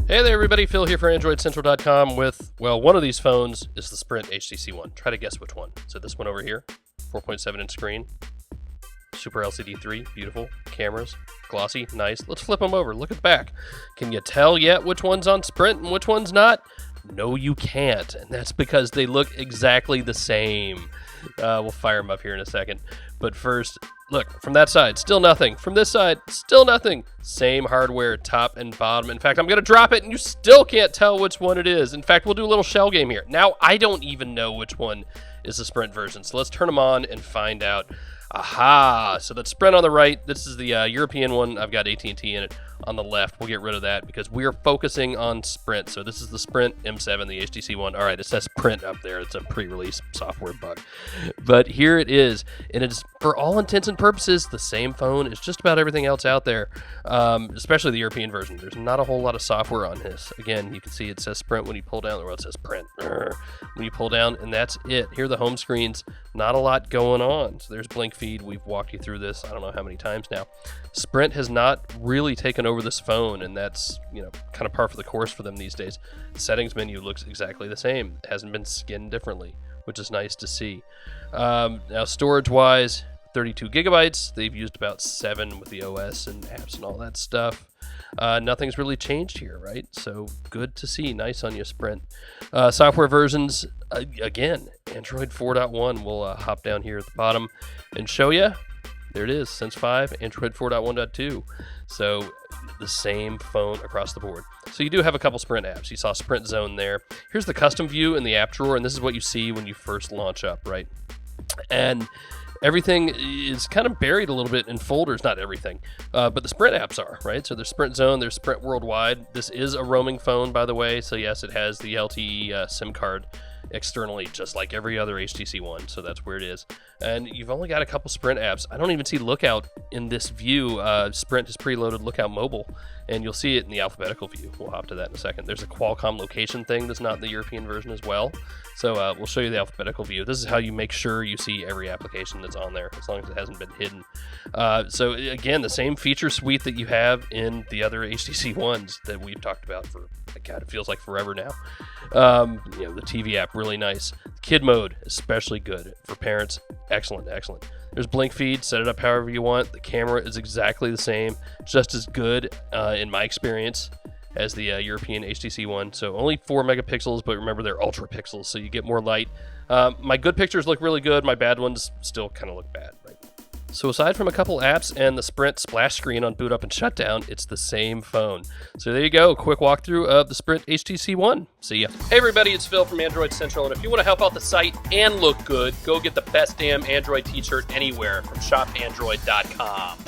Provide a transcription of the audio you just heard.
Hey there, everybody. Phil here for AndroidCentral.com with, well, one of these phones is the Sprint HTC One. Try to guess which one. So this one over here, 4.7-inch screen, Super LCD 3, beautiful, cameras, glossy, nice. Let's flip them over. Look at the back. Can you tell yet which one's on Sprint and which one's not? No, you can't, and that's because they look exactly the same. We'll fire them up here in a second. But first, look, from that side, still nothing. From this side, still nothing. Same hardware, top and bottom. In fact, I'm going to drop it, and you still can't tell which one it is. In fact, we'll do a little shell game here. Now, I don't even know which one is the Sprint version, so let's turn them on and find out. Aha! So that's Sprint on the right. This is the European one. I've got AT&T in it on the left. We'll get rid of that because we are focusing on Sprint. So this is the Sprint M7, the HTC One. All right, it says Sprint up there. It's a pre-release software bug. But here it is, and it's, for all intents and purposes, the same phone as just about everything else out there, especially the European version. There's not a whole lot of software on this. Again, you can see it says Sprint when you pull down. Well, it says Print when you pull down, and that's it. Here are the home screens. Not a lot going on. So there's blink feed. We've walked you through this I don't know how many times now. Sprint has not really taken over this phone, and that's, you know, kind of par for the course for them these days. The settings menu looks exactly the same. It hasn't been skinned differently, which is nice to see. Now, storage-wise, 32 gigabytes. They've used about 7 with the OS and apps and all that stuff. Nothing's really changed here, right? So good to see. Nice on you, Sprint. Software versions, again, Android 4.1. We'll hop down here at the bottom and show you. There it is, Sense 5, Android 4.1.2. So the same phone across the board. So you do have a couple Sprint apps. You saw Sprint Zone there. Here's the custom view in the app drawer, and this is what you see when you first launch up, right? And everything is kind of buried a little bit in folders. Not everything, but the Sprint apps are, right? So there's Sprint Zone, there's Sprint Worldwide. This is a roaming phone, by the way. So yes, it has the LTE SIM card externally, just like every other HTC One. So that's where it is. And you've only got a couple Sprint apps. I don't even see Lookout in this view. Sprint has preloaded Lookout Mobile, and you'll see it in the alphabetical view. We'll hop to that in a second. There's a Qualcomm location thing that's not in the European version as well. So we'll show you the alphabetical view. This is how you make sure you see every application that's on there, as long as it hasn't been hidden. So again, the same feature suite that you have in the other HTC Ones that we've talked about for, God, it feels like forever now. You know, the TV app, really nice. Kid mode, especially good. For parents, excellent, excellent. There's blink feed, set it up however you want. The camera is exactly the same, just as good in my experience as the European HTC One. So only 4 megapixels, but remember they're ultra pixels, so you get more light. My good pictures look really good. My bad ones still kind of look bad, right? So aside from a couple apps and the Sprint splash screen on boot up and shutdown, it's the same phone. So there you go, quick walkthrough of the Sprint HTC One. See ya. Hey everybody, it's Phil from Android Central, and if you want to help out the site and look good, go get the best damn Android t-shirt anywhere from shopandroid.com.